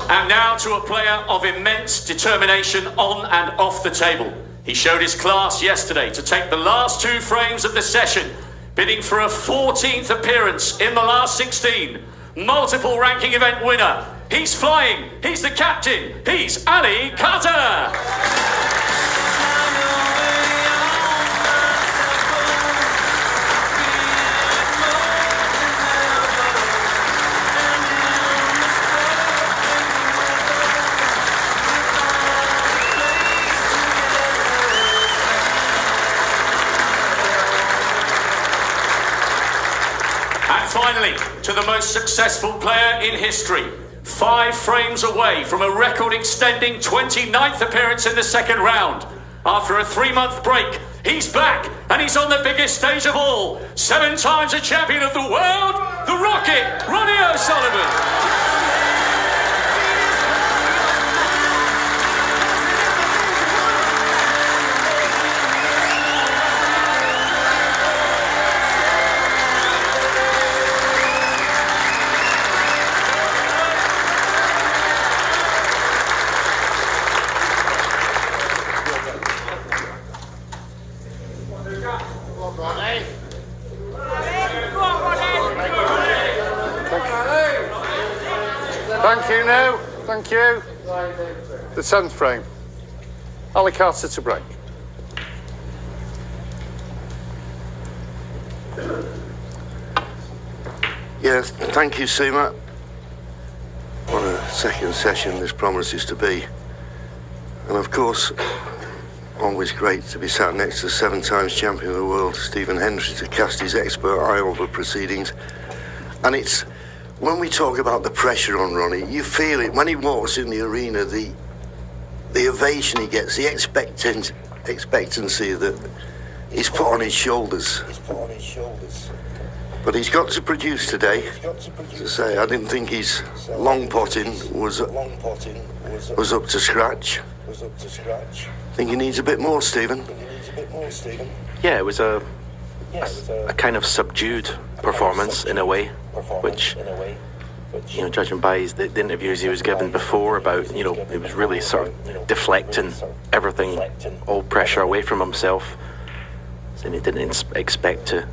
And now to a player of immense determination on and off the table. He showed his class yesterday to take the last 2 frames of the session, bidding for a 14th appearance in the last 16. Multiple ranking event winner. He's flying. He's the captain. He's Ali Carter. Finally, to the most successful player in history, 5 frames away from a record-extending 29th appearance in the second round. After a 3-month break, he's back, and he's on the biggest stage of all. 7 times a champion of the world, the Rocket, Ronnie O'Sullivan. Thank you now. Thank you. The 10th frame. Ali Carter to break. Yes, thank you, Seema. What a second session this promises to be. And of course, always great to be sat next to 7 times champion of the world, Stephen Hendry, to cast his expert eye over proceedings. And it's, when we talk about the pressure on Ronnie, you feel it when he walks in the arena, the ovation he gets, the expectancy that he's put on his shoulders. But he's got to produce today. As I say, I didn't think his long potting was up to scratch. I think he needs a bit more, Stephen. Yeah, it was a kind of subdued performance in a way, which, you know, judging by the interviews he was given before about, you know, it was really sort of deflecting everything, all pressure away from himself, saying he didn't expect to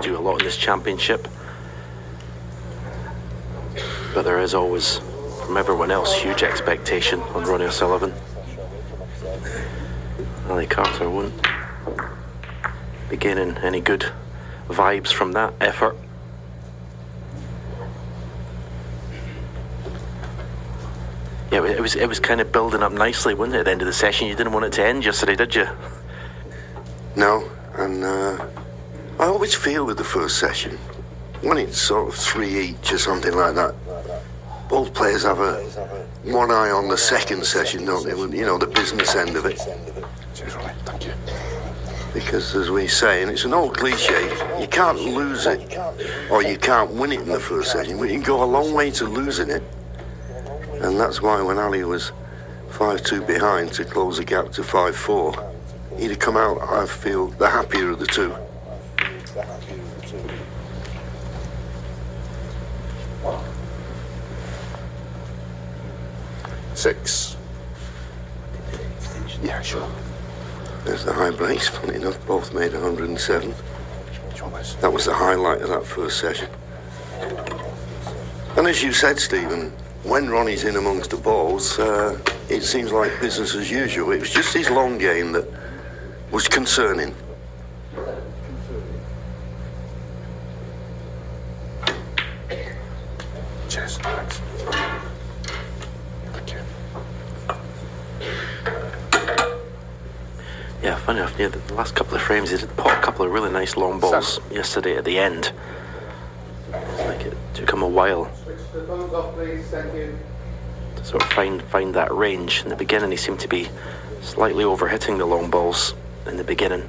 do a lot in this championship. But there is always, from everyone else, huge expectation on Ronnie O'Sullivan. Ali Carter won't be gaining any good vibes from that effort. Yeah, it was kind of building up nicely, wasn't it, at the end of the session? You didn't want it to end yesterday, did you? No, and I always feel with the first session, when it's sort of 3 each or something like that, both players have one eye on the second session, don't they? You know, the business end of it. Cheers, Ronnie. Thank you. Because as we say, and it's an old cliche, you can't lose it or you can't win it in the first session, but you can go a long way to losing it. And that's why when Ali was 5-2 behind to close the gap to 5-4, he'd have come out, I feel, the happier of the two. Six. Yeah, sure. There's the high breaks, funny enough, both made 107. That was the highlight of that first session. And as you said, Stephen, when Ronnie's in amongst the balls, it seems like business as usual. It was just his long game that was concerning. Cheers. Thanks. Thank you. Yeah, funny enough, yeah, the last couple of frames, he did pot a couple of really nice long balls yesterday at the end. It's like it took him a while to sort of find that range. In the beginning, he seemed to be slightly overhitting the long balls in the beginning.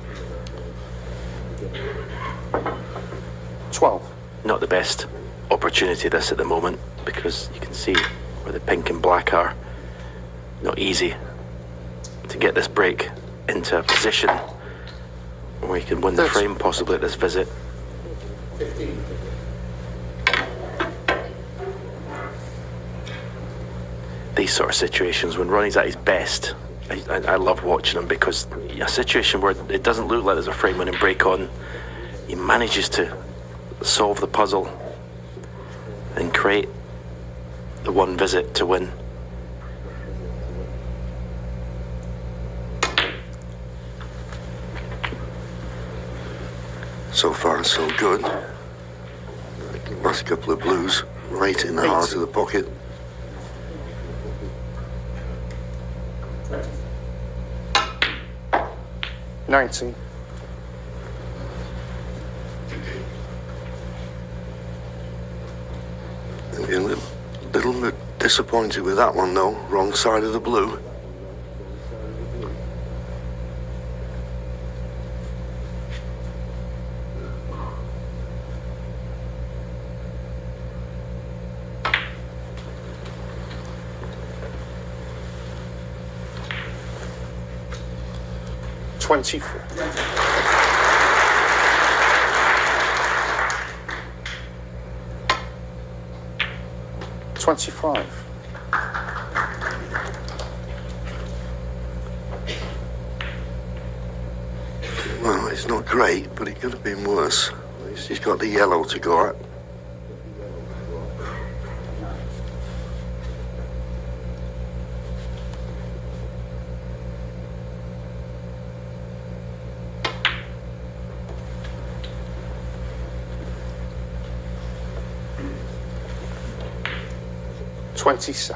12. Not the best opportunity this at the moment, because you can see where the pink and black are. Not easy to get this break into a position where you can win the frame possibly at this visit. 15. these sort of situations, when Ronnie's at his best, I love watching him, because a situation where it doesn't look like there's a frame winning break on, he manages to solve the puzzle and create the one visit to win. So far, so good. Last couple of blues, right in the heart of the pocket. $90. Maybe a little bit disappointed with that one, though. Wrong side of the blue. $24. $25. Well, it's not great, but it could have been worse. At least he's got the yellow to go at. $27.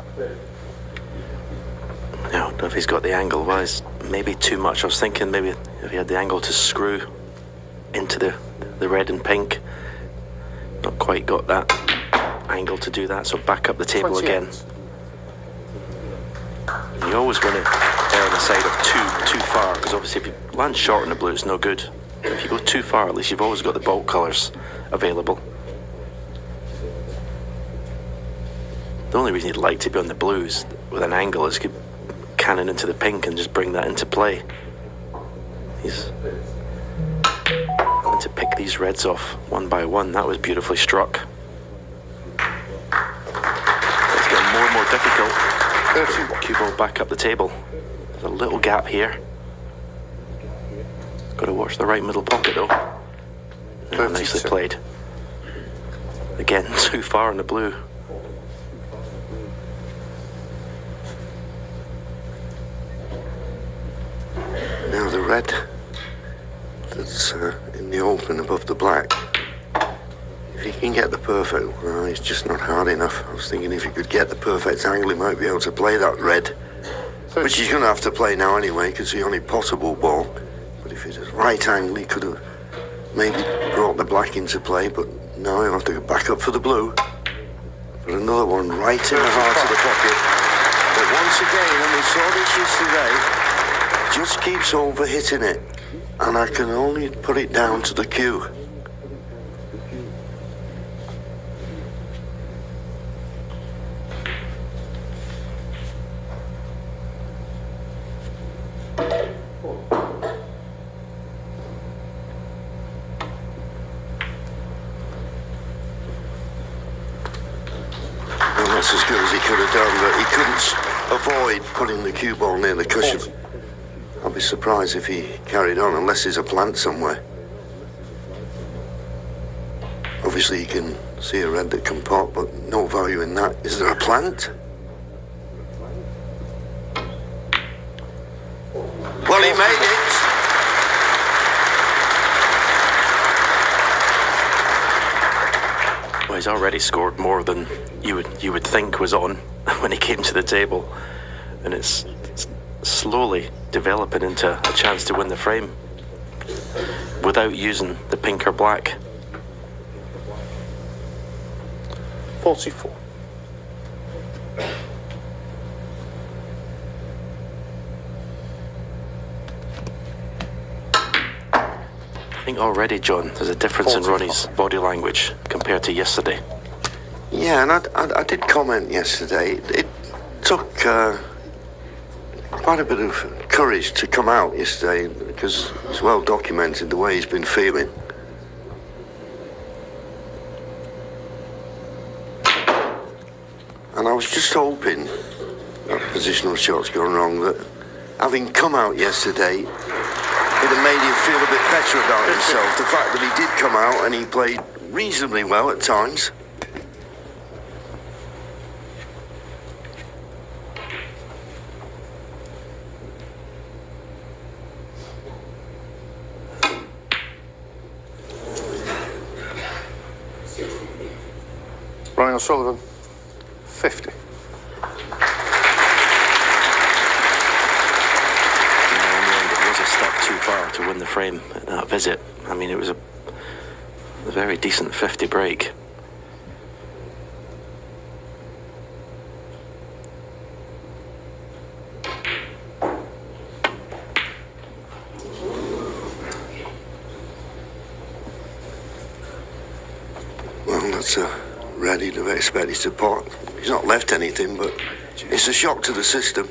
I don't know if he's got the angle. Well, it's maybe too much. I was thinking maybe if he had the angle to screw into the red and pink. Not quite got that angle to do that, so back up the table 28. again. You always want to err on the side of too far, because obviously if you land short on the blue, it's no good. But if you go too far, at least you've always got the bulk colours available. The only reason you'd like to be on the blues with an angle is you could cannon into the pink and just bring that into play. He's going to pick these reds off one by one. That was beautifully struck. It's getting more and more difficult. Cue ball back up the table. There's a little gap here. Got to watch the right middle pocket though. Oh, nicely played. Again, too far on the blue. Now the red that's in the open above the black. If he can get the perfect, well, it's just not hard enough. I was thinking if he could get the perfect angle, he might be able to play that red, which he's going to have to play now anyway, because the only possible ball. But if it's a right angle, he could have maybe brought the black into play, but now he'll have to go back up for the blue. But another one right in the heart of the pocket. But once again, and we saw this yesterday, just keeps over hitting it, and I can only put it down to the cue. Well, that's as good as he could have done, but he couldn't avoid putting the cue ball near the cushion. I'll be surprised if he carried on, unless there's a plant somewhere. Obviously, you can see a red that can pop, but no value in that. Is there a plant? Well, he made it. Well, he's already scored more than you would think was on when he came to the table, and it's slowly developing into a chance to win the frame without using the pink or black. 44. I think already, John, there's a difference in Ronnie's body language compared to yesterday. Yeah, and I did comment yesterday. It took quite a bit of courage to come out yesterday, because it's well documented the way he's been feeling. And I was just hoping, positional shots gone wrong, that having come out yesterday, it have made him feel a bit better about himself. The fact that he did come out and he played reasonably well at times. Ronnie O'Sullivan, 50. Too far to win the frame at that visit. I mean, it was a very decent 50 break. Well, that's a red he'd have expected to pot. He's not left anything, but it's a shock to the system.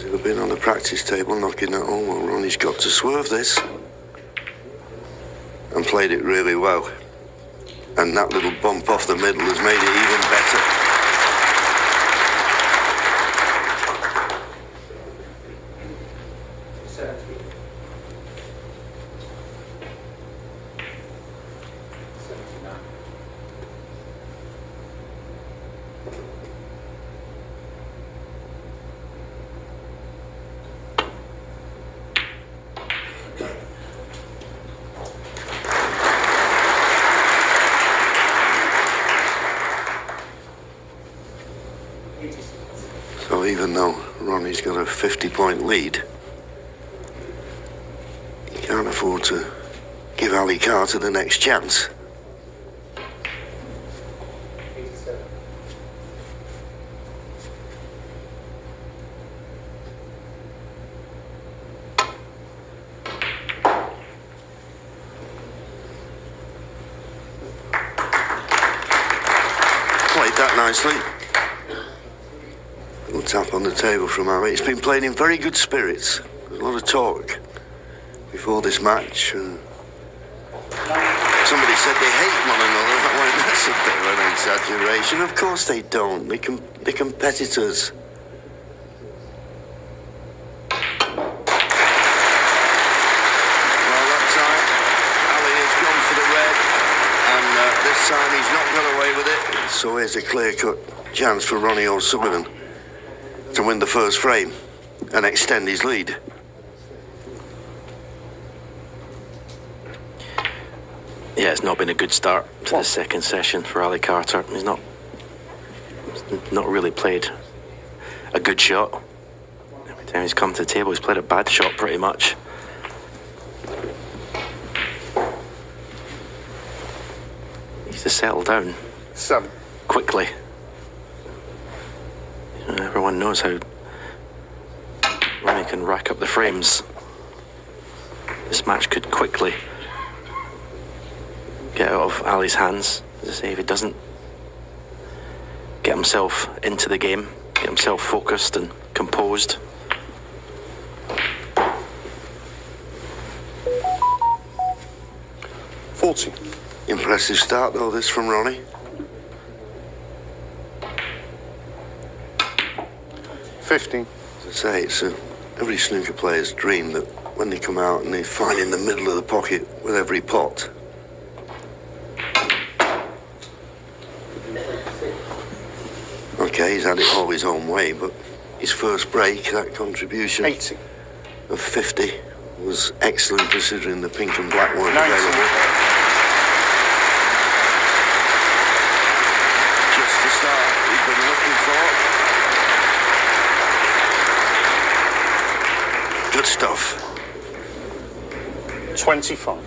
He'll have been on the practice table knocking that home. Well, Ronnie's got to swerve this. And played it really well. And that little bump off the middle has made it even better. So even though Ronnie's got a 50-point lead, he can't afford to give Ali Carter the next chance. Played that nicely. Little tap on the table from Ali. It's been playing in very good spirits. There's a lot of talk before this match. Somebody said they hate one another. I went, that's a bit of an exaggeration. Of course they don't. They're competitors. Well, that time, Ali has gone for the red. And this time he's not got away with it. So here's a clear-cut chance for Ronnie O'Sullivan to win the first frame and extend his lead. Yeah, it's not been a good start to the second session for Ali Carter. He's not really played a good shot. Every time he's come to the table, he's played a bad shot pretty much. He needs to settle down 7. quickly. Everyone knows how Ronnie can rack up the frames. This match could quickly get out of Ali's hands. As I say, if he doesn't get himself into the game, get himself focused and composed. $40. Impressive start though, this from Ronnie. 15. As I say, it's every snooker player's dream that when they come out and they find in the middle of the pocket with every pot. Okay, he's had it all his own way, but his first break, that contribution 80. of 50 was excellent considering the pink and black weren't available. Just the start we've been looking for. Good stuff. 25.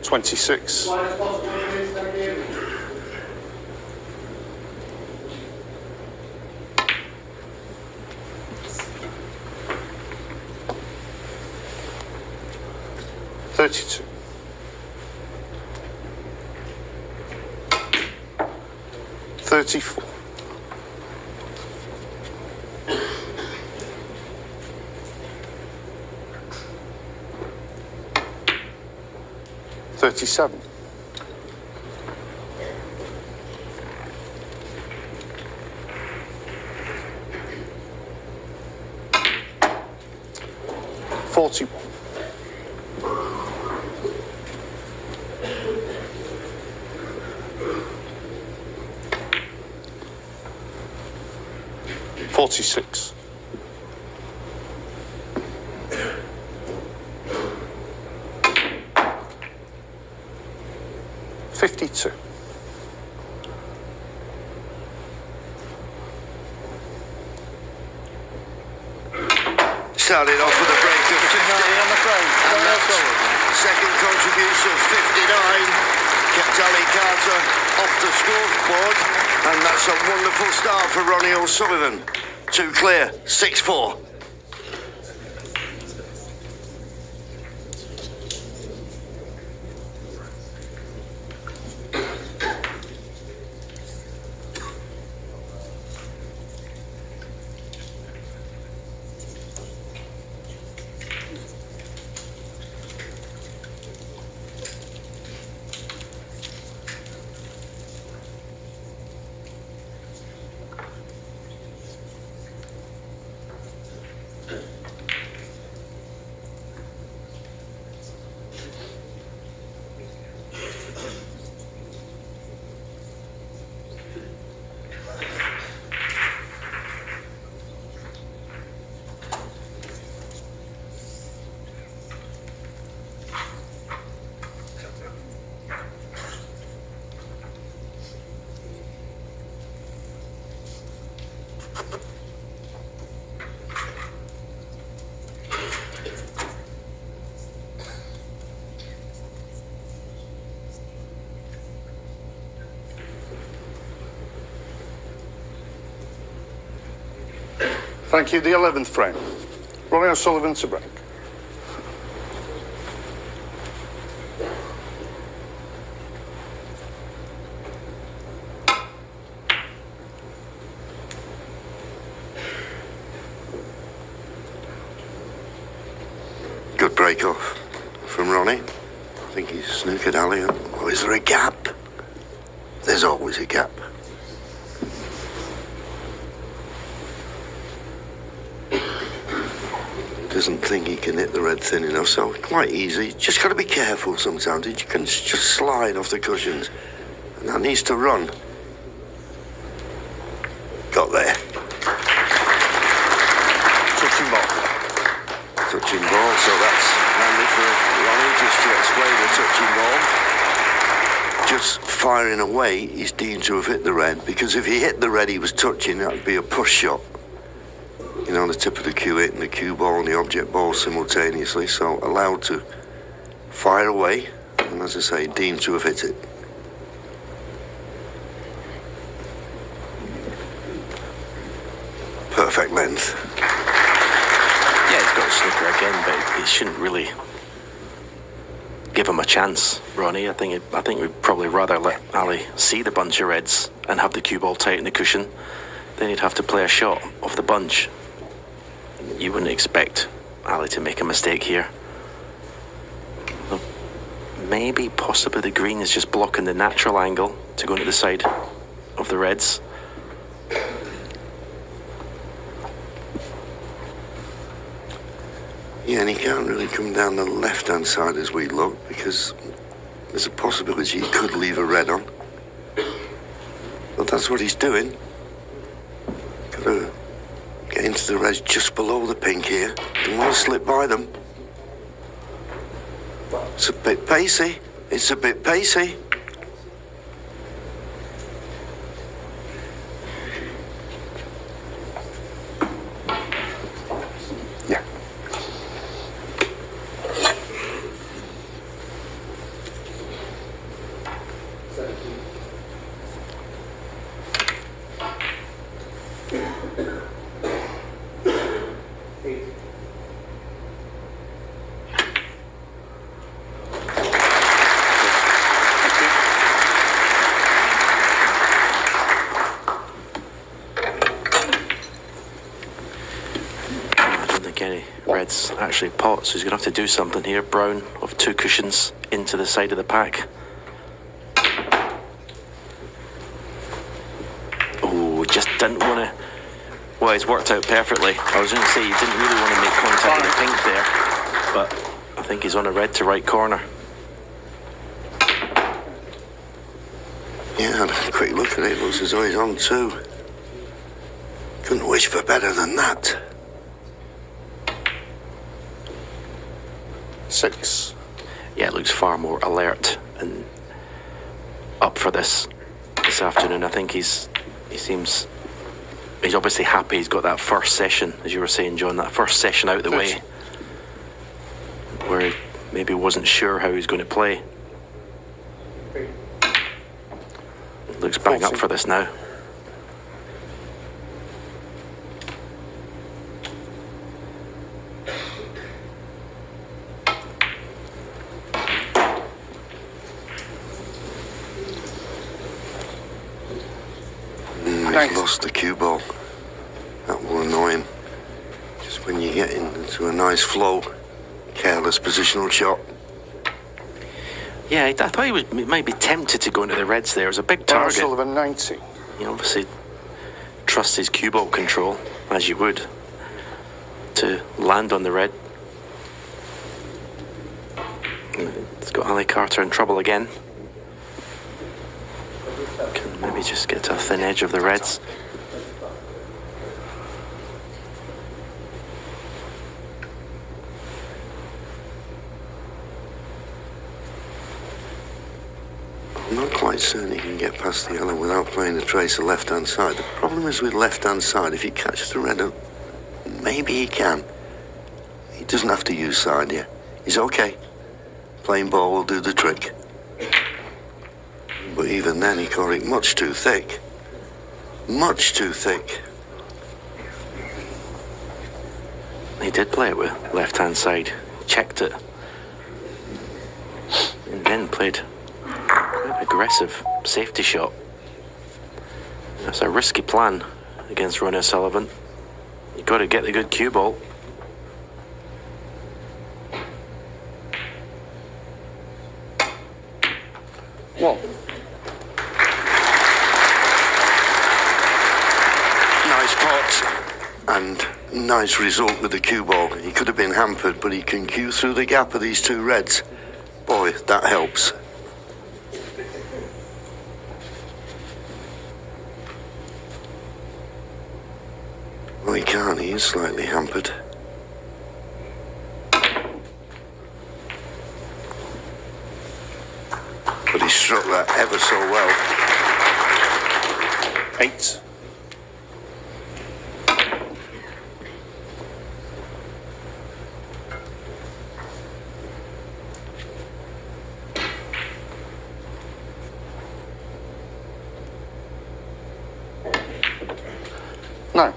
26. 32. 34. 37. 41. $46. 52. Started off with a break of 50. On the frame. And that's second contribution of 59. Kept Ali Carter off the scoreboard. And that's a wonderful start for Ronnie O'Sullivan. 2 clear, 6-4. Thank you. The 11th frame. Ronnie O'Sullivan to break. Good break off from Ronnie. I think he's snookered Ali. Oh, is there a gap? There's always a gap. Doesn't think he can hit the red thin enough, so quite easy. Just got to be careful sometimes. You can just slide off the cushions. And that needs to run. Got there. Touching ball. Touching ball, so that's handy for Ronnie just to explain the touching ball. Just firing away is deemed to have hit the red, because if he hit the red he was touching, that would be a push shot. You know, the tip of the cue hitting the cue ball and the object ball simultaneously, so allowed to fire away, and as I say, deemed to have hit it. Perfect length. Yeah, he's got a snooker again, but he shouldn't really give him a chance, Ronnie. I think we'd probably rather let Ali see the bunch of reds and have the cue ball tight in the cushion. Then he'd have to play a shot off the bunch. You wouldn't expect Ali to make a mistake here. Maybe, possibly the green is just blocking the natural angle to go into the side of the reds. Yeah, and he can't really come down the left-hand side as we look, because there's a possibility he could leave a red on. But that's what he's doing. Got to get into the reds just below the pink here. Don't want to slip by them. It's a bit pacey. It's a bit pacey. Yeah. Any reds actually pot, so he's going to have to do something here. Brown of 2 cushions into the side of the pack. Oh, just didn't want to. Well, it's worked out perfectly. I was going to say he didn't really want to make contact with the pink there. but I think he's on a red to right corner. Yeah, had a quick look at it. Looks as though he's on 2. Couldn't wish for better than that. 6. Yeah, it looks far more alert and up for this afternoon. I think he's obviously happy he's got that first session, as you were saying, John, that first session out of the way, where he maybe wasn't sure how he was going to play. Looks bang up for this now. He's lost the cue ball. That will annoy him. Just when you get into a nice flow, careless positional shot. Yeah, I thought he might be tempted to go into the reds there. It was a big target. O'Sullivan, 90. He obviously trusts his cue ball control, as you would, to land on the red. It's got Ali Carter in trouble again. Can maybe just get to a thin edge of the reds. I'm not quite certain he can get past the yellow without playing a trace of left-hand side. The problem is with left-hand side, if he catches the red, maybe he can. He doesn't have to use side here. He's okay. Plain ball will do the trick. But even then, he caught it much too thick. Much too thick. He did play it with left-hand side. Checked it. And then played quite aggressive safety shot. That's a risky plan against Ronnie O'Sullivan. You've got to get the good cue ball. Well, nice pot and nice result with the cue ball. He could have been hampered, but he can cue through the gap of these 2 reds. Boy, that helps. Well, he can't. He is slightly hampered. But he struck that ever so well. 8. No.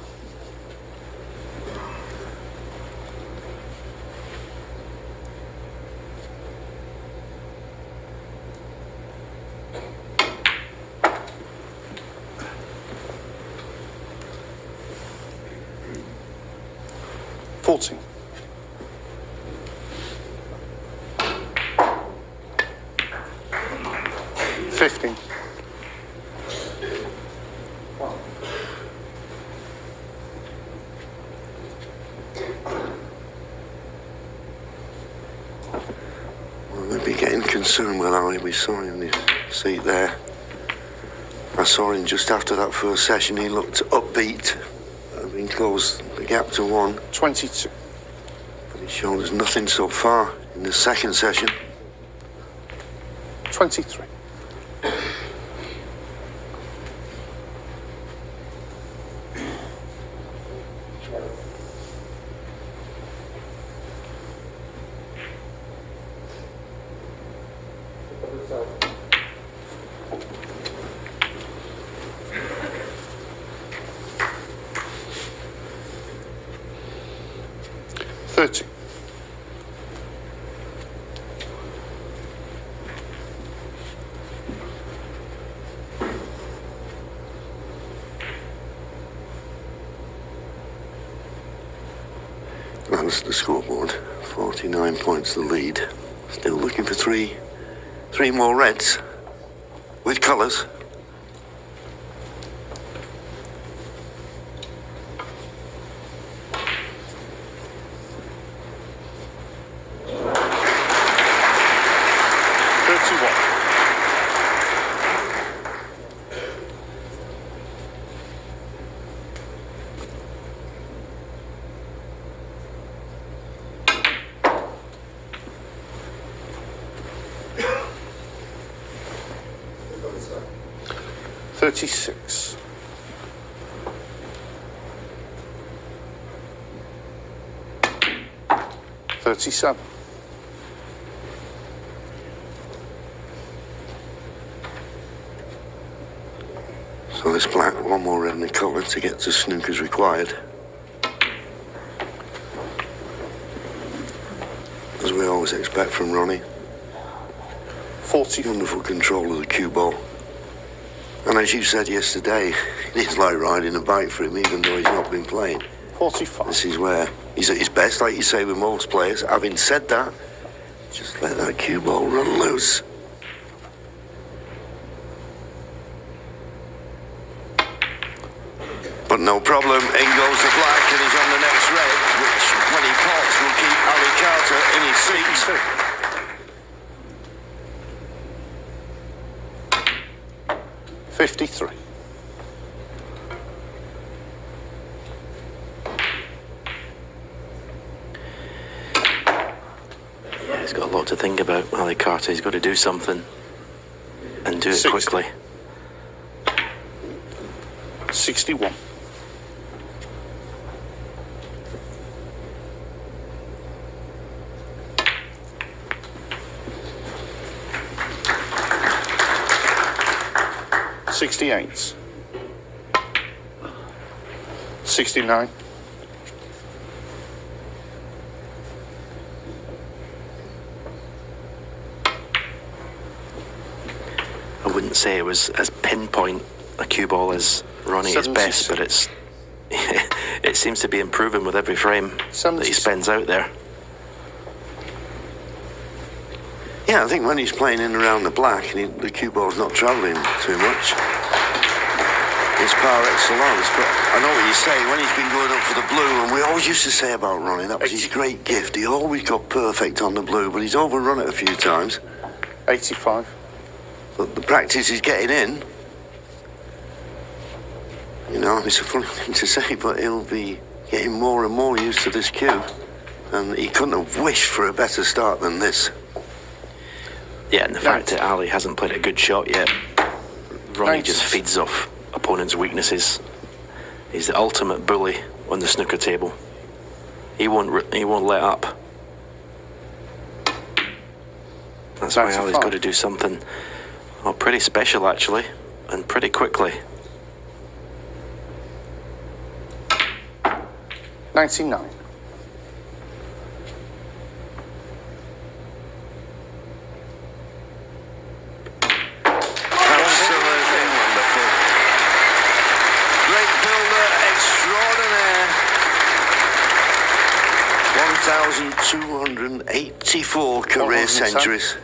Fourteen. 15. Well, we'd be getting concerned with Ali. We saw him in his seat there. I saw him just after that first session. He looked upbeat. Having closed the gap to 1. 22. But he's shown us nothing so far in the second session. 23. Thirty. That's the scoreboard. 49 points the lead. Still looking for three more reds with colours. 36. $37. So this black, one more red in the colour to get to snooker's required. As we always expect from Ronnie. 40. Wonderful control of the cue ball. And as you said yesterday, it is like riding a bike for him, even though he's not been playing. 45. This is where he's at his best, like you say with most players. Having said that, just let that cue ball run loose. But no problem, in goes the black and he's on the next red, which when he pots will keep Ali Carter in his seat. 53. Yeah, he's got a lot to think about, Ali Carter. He's got to do something and do it 60. quickly. 61. $68. 69. I wouldn't say it was as pinpoint a cue ball as Ronnie is best, but it's it seems to be improving with every frame that he spends out there. Yeah, I think when he's playing in around the black and the cue ball's not travelling too much, it's par excellence. But I know what you're saying, when he's been going up for the blue, and we always used to say about Ronnie, that was his great gift. He always got perfect on the blue, but he's overrun it a few times. 85. But the practice is getting in. You know, it's a funny thing to say, but he'll be getting more and more used to this cue. And he couldn't have wished for a better start than this. Yeah, and the fact that Ali hasn't played a good shot yet, Ronnie 90. just feeds off opponents' weaknesses. He's the ultimate bully on the snooker table. He won't let up. That's why Ali's got to do something pretty special, actually, and pretty quickly. 99. Absolutely wonderful. Great builder extraordinaire. 1,284 career centuries.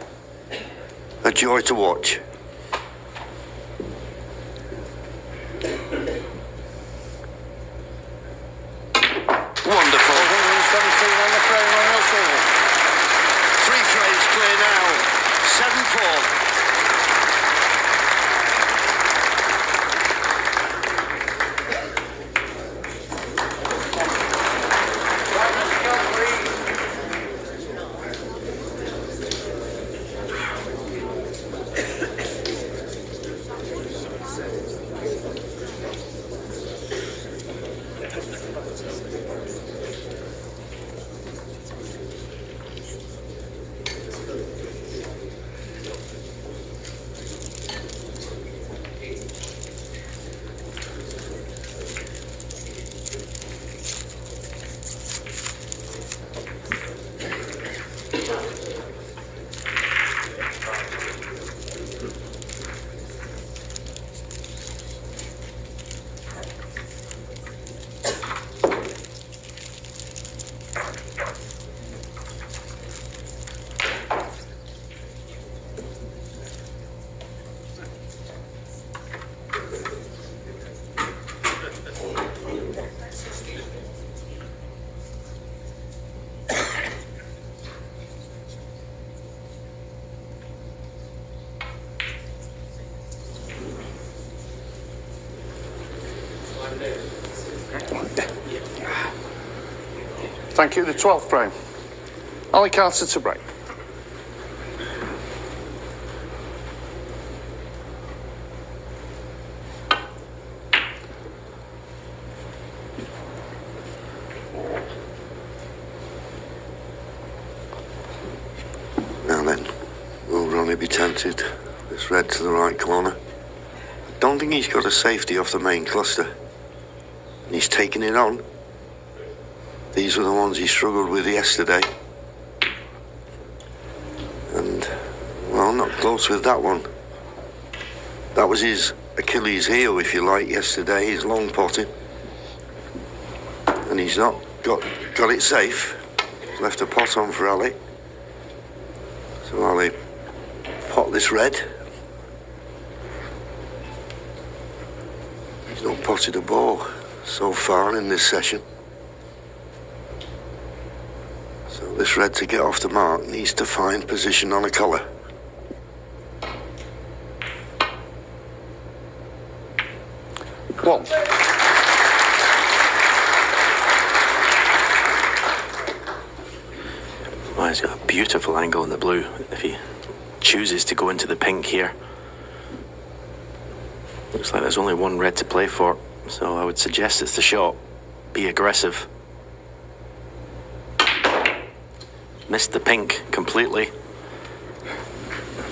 A joy to watch. Wonderful. 117 on the frame, Ronnie O'Sullivan. 3 frames clear now. 7-4. Thank you. The 12th frame. Ali Carter to break. only be tempted. This red to the right corner. I don't think he's got a safety off the main cluster. And he's taking it on. These were the ones he struggled with yesterday. And, well, not close with that one. That was his Achilles heel, if you like, yesterday, his long potting. And he's not got it safe. He's left a pot on for Ali. So Ali pot this red. He's not potted a ball so far in this session. So this red, to get off the mark, needs to find position on a colour. One. Well, he's got a beautiful angle in the blue if he chooses to go into the pink here. Looks like there's only one red to play for, so I would suggest it's the shot. Be aggressive. Missed the pink completely.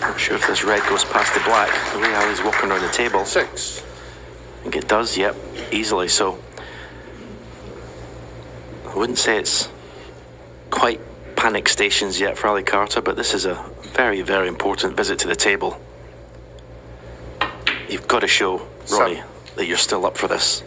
Not sure if this red goes past the black, the way Ali's walking around the table. 6. I think it does, yep, easily so. I wouldn't say it's quite panic stations yet for Ali Carter, but this is a very, very important visit to the table. You've got to show Ronnie that you're still up for this.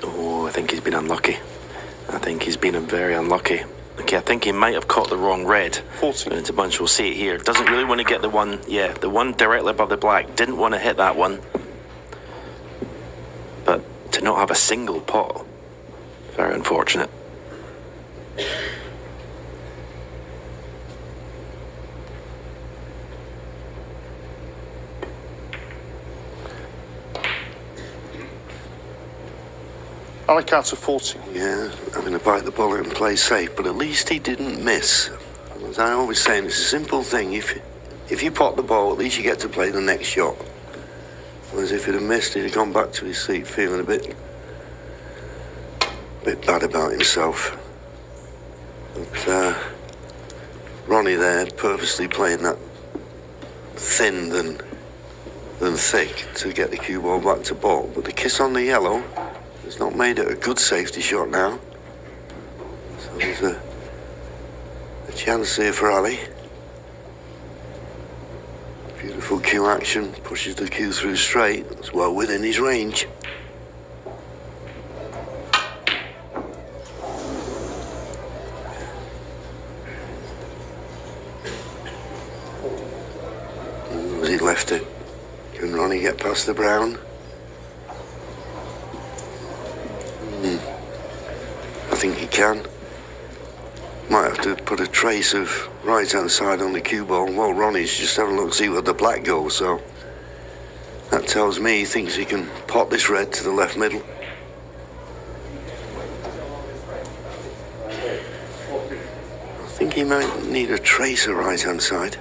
Oh, I think he's been unlucky. I think he's been very unlucky. Okay, I think he might have caught the wrong red. 40. Into bunch, we'll see it here. Doesn't really want to get the one, the one directly above the black. Didn't want to hit that one. But to not have a single pot, very unfortunate. Ali Carter 40. Yeah, having to bite the bullet and play safe, but at least he didn't miss. As I always say, it's a simple thing. If you pot the ball, at least you get to play the next shot. Whereas if he'd have missed, he'd have gone back to his seat feeling a bit bad about himself. But Ronnie there purposely playing that thin than thick to get the cue ball back to ball. But the kiss on the yellow has not made it a good safety shot now. So there's a chance here for Ali. Beautiful cue action, pushes the cue through straight. It's well within his range. As he left it, can Ronnie get past the brown? I think he can. Might have to put a trace of right-hand side on the cue ball. Well, Ronnie's just having a look, see where the black goes, so that tells me he thinks he can pot this red to the left middle. I think he might need a trace of right-hand side.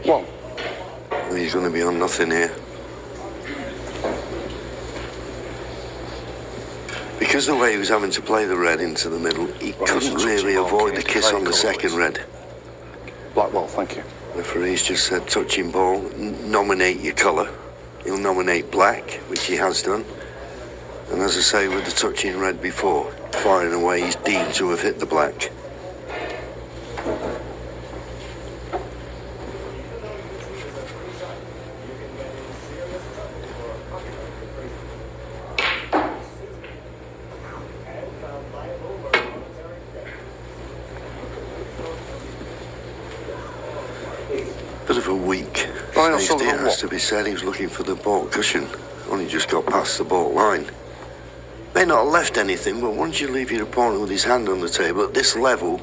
One. He's going to be on nothing here. Because the way he was having to play the red into the middle, he couldn't really avoid the kiss on the second red. Black ball, thank you. Referee's just said touching ball, nominate your colour. He'll nominate black, which he has done. And as I say, with the touching red before, firing away, he's deemed to have hit the black. Bit of a weak Ronnie safety, O'Sullivan, it has to be said. He was looking for the ball cushion. Only just got past the ball line. May not have left anything, but once you leave your opponent with his hand on the table at this level,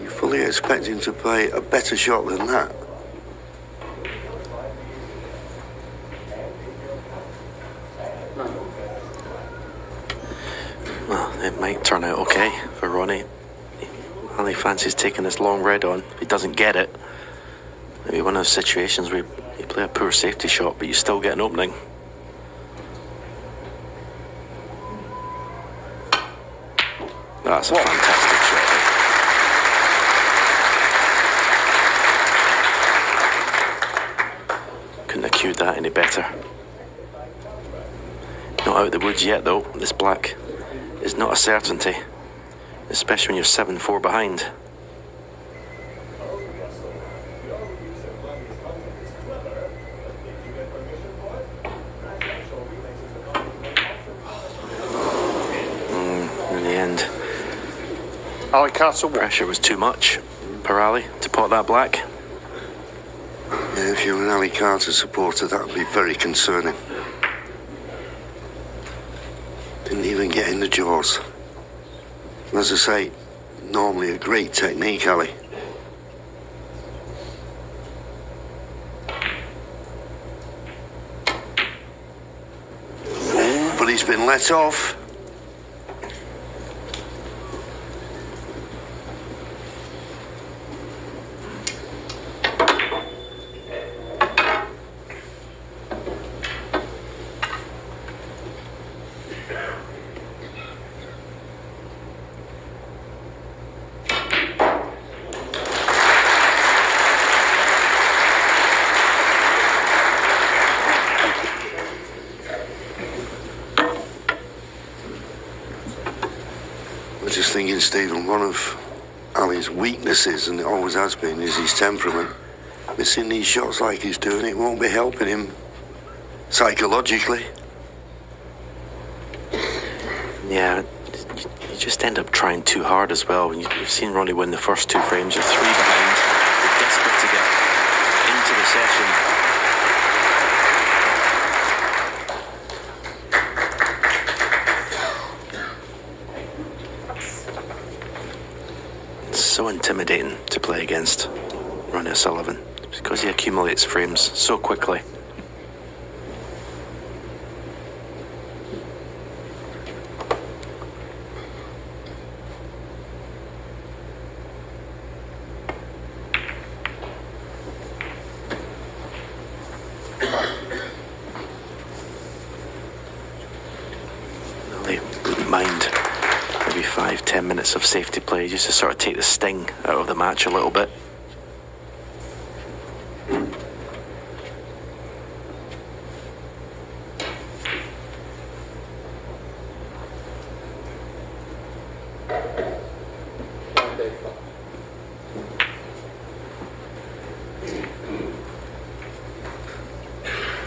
you fully expect him to play a better shot than that. might turn out okay for Ronnie. Ali fancies taking this long red on. If he doesn't get it, maybe one of those situations where you play a poor safety shot, but you still get an opening. That's a fantastic shot. Couldn't have cued that any better. Not out of the woods yet though. This black is not a certainty, especially when you're 7-4 behind. In the end, Ali Carter won. Pressure was too much per Ali to pot that black. Yeah, if you're an Ali Carter supporter, that would be very concerning. Didn't even get in the jaws. And as I say, normally a great technique, Ali. But he's been let off. I was just thinking, Stephen, one of Ali's weaknesses, and it always has been, is his temperament. Missing these shots like he's doing, it won't be helping him psychologically. Yeah, you just end up trying too hard as well. You've seen Ronnie win the first 2 frames. You're 3 behind. You're desperate to get into the session. It's so intimidating to play against Ronnie O'Sullivan because he accumulates frames so quickly. They wouldn't mind maybe 5-10 minutes of safety play just to sort of take the sting out of the match a little bit.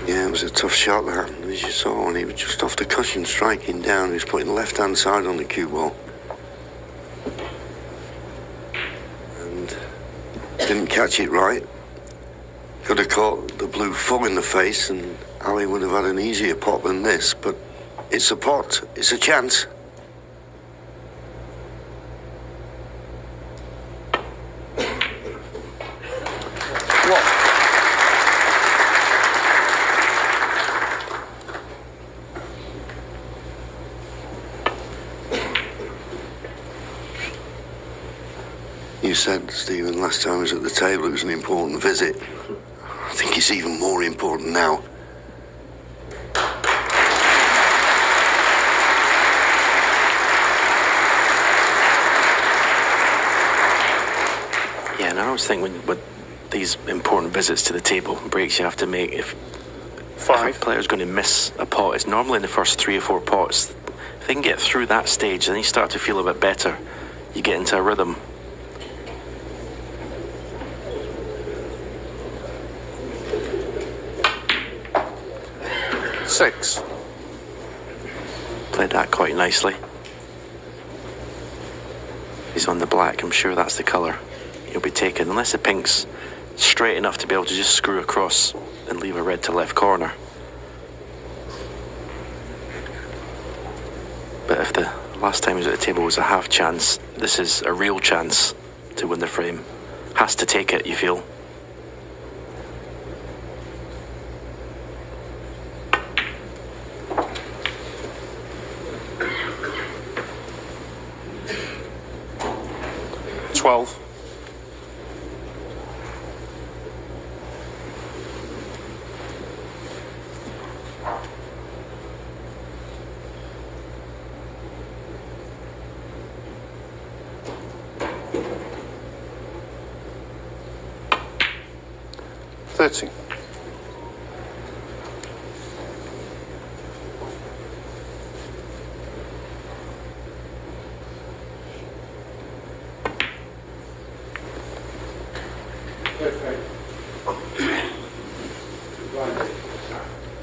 Yeah, it was a tough shot, that, as you saw, and he was just off the cushion striking down. He was putting the left-hand side on the cue ball. And didn't catch it right. Could have caught the blue full in the face, and Ali would have had an easier pot than this, but it's a pot, it's a chance. You said, Stephen, last time I was at the table it was an important visit. I think it's even more important now. Yeah, and I always think with these important visits to the table, breaks you have to make, if a player's going to miss a pot, it's normally in the first 3 or 4 pots. If they can get through that stage, then you start to feel a bit better. You get into a rhythm. Six. Played that quite nicely. He's on the black, I'm sure that's the colour he'll be taking, unless the pink's straight enough to be able to just screw across and leave a red to left corner. But if the last time he was at the table was a half chance, this is a real chance to win the frame. Has to take it, you feel. 12. $13.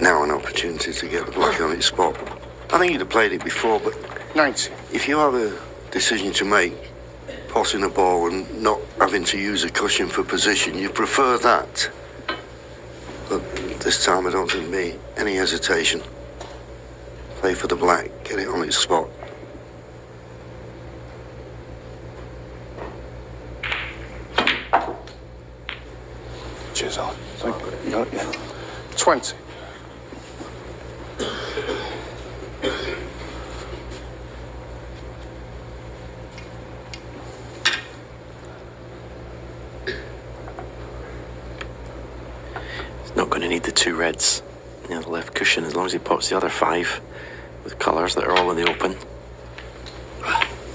Now an opportunity to get the black on its spot. I think you'd have played it before, but 90. if you have a decision to make, passing a ball and not having to use a cushion for position, you prefer that. But this time I don't think there'll be any hesitation. Play for the black, get it on its spot. Cheers, Alan. Thank you. You got it, yeah. 20. Not going to need the 2 reds near the left cushion as long as he pots the other 5 with colours that are all in the open.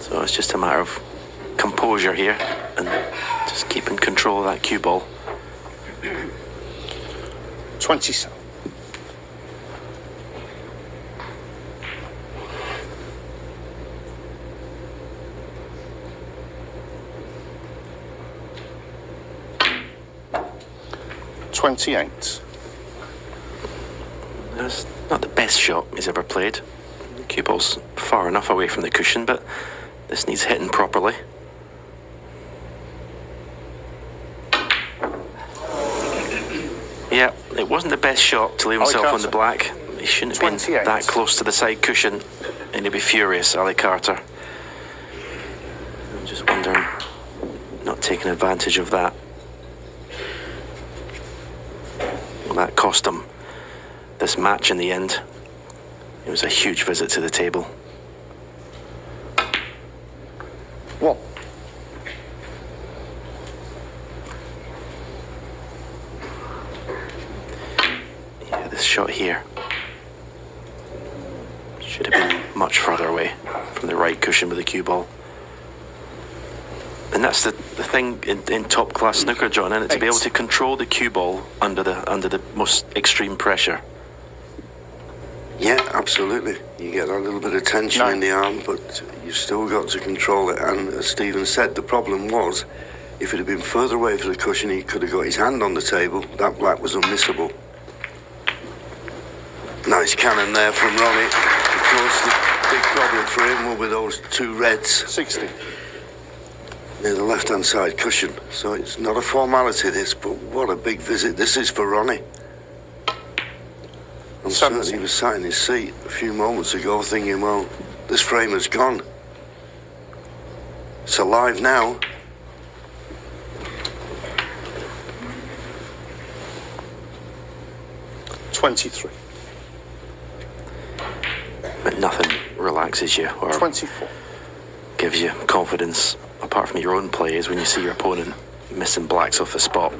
So it's just a matter of composure here and just keeping control of that cue ball. 27. $28. That's not the best shot he's ever played. The cue ball's far enough away from the cushion, but this needs hitting properly. Yeah, it wasn't the best shot to leave himself on the black. He shouldn't have been 28. that close to the side cushion, and he'd be furious, Ali Carter. I'm just wondering, not taking advantage of that. Well, that cost him this match in the end. It was a huge visit to the table. What? Yeah, this shot here should have been much further away from the right cushion with the cue ball. And that's the thing in top class snooker, John, isn't it? To be able to control the cue ball under the most extreme pressure. Yeah, absolutely. You get that little bit of tension in the arm, but you've still got to control it. And as Stephen said, the problem was, if it had been further away from the cushion, he could have got his hand on the table. That black was unmissable. Nice cannon there from Ronnie. Of course, the big problem for him will be those 2 reds 60. near the left-hand side cushion. So it's not a formality, this, but what a big visit this is for Ronnie. I'm certain he was sat in his seat a few moments ago thinking, well, this frame has gone. It's alive now. $23. But nothing relaxes you or $24. gives you confidence, apart from your own play, is when you see your opponent missing blacks off the spot.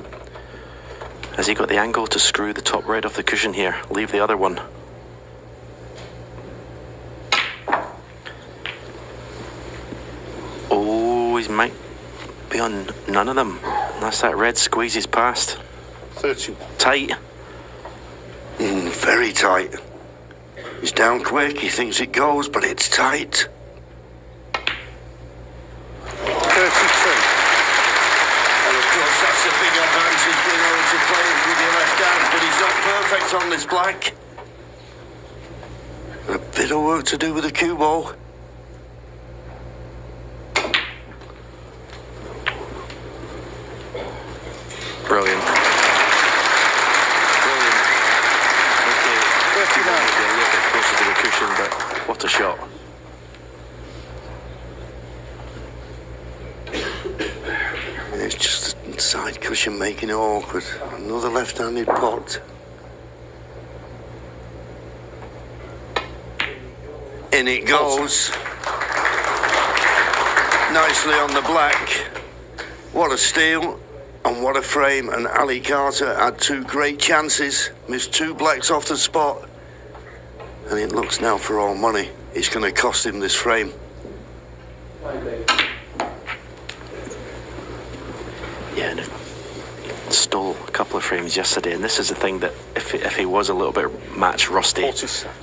Has he got the angle to screw the top red off the cushion here? Leave the other one. Oh, he might be on none of them. That's that red squeezes past. 31. Tight. Very tight. He's down quick, he thinks it goes, but it's tight. 32. And of course, that's a big advantage, being able to play it with your left hand, but he's not perfect on this black. A bit of work to do with the cue ball. Brilliant. Brilliant. Okay. 39. Maybe a little bit closer to the cushion, but what a shot. It's just the side cushion making it awkward. Another left-handed pot. In it goes. Nicely on the black. What a steal and what a frame, and Ali Carter had two great chances, missed two blacks off the spot, and it looks now for all money it's going to cost him this frame. Yeah, and stole a couple of frames yesterday, and this is the thing that if he was a little bit match rusty, 47.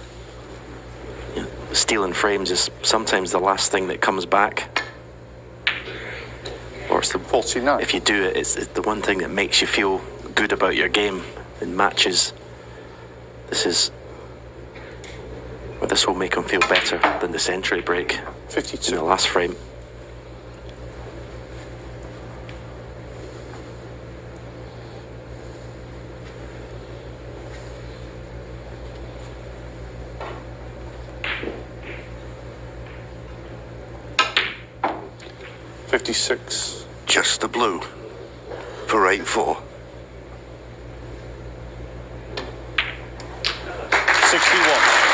you know, stealing frames is sometimes the last thing that comes back. Or it's the 49. If you do it, it's the one thing that makes you feel good about your game in matches. This is where this will make him feel better than the century break 52. in the last frame. $56. Just the blue for 8-4. 61.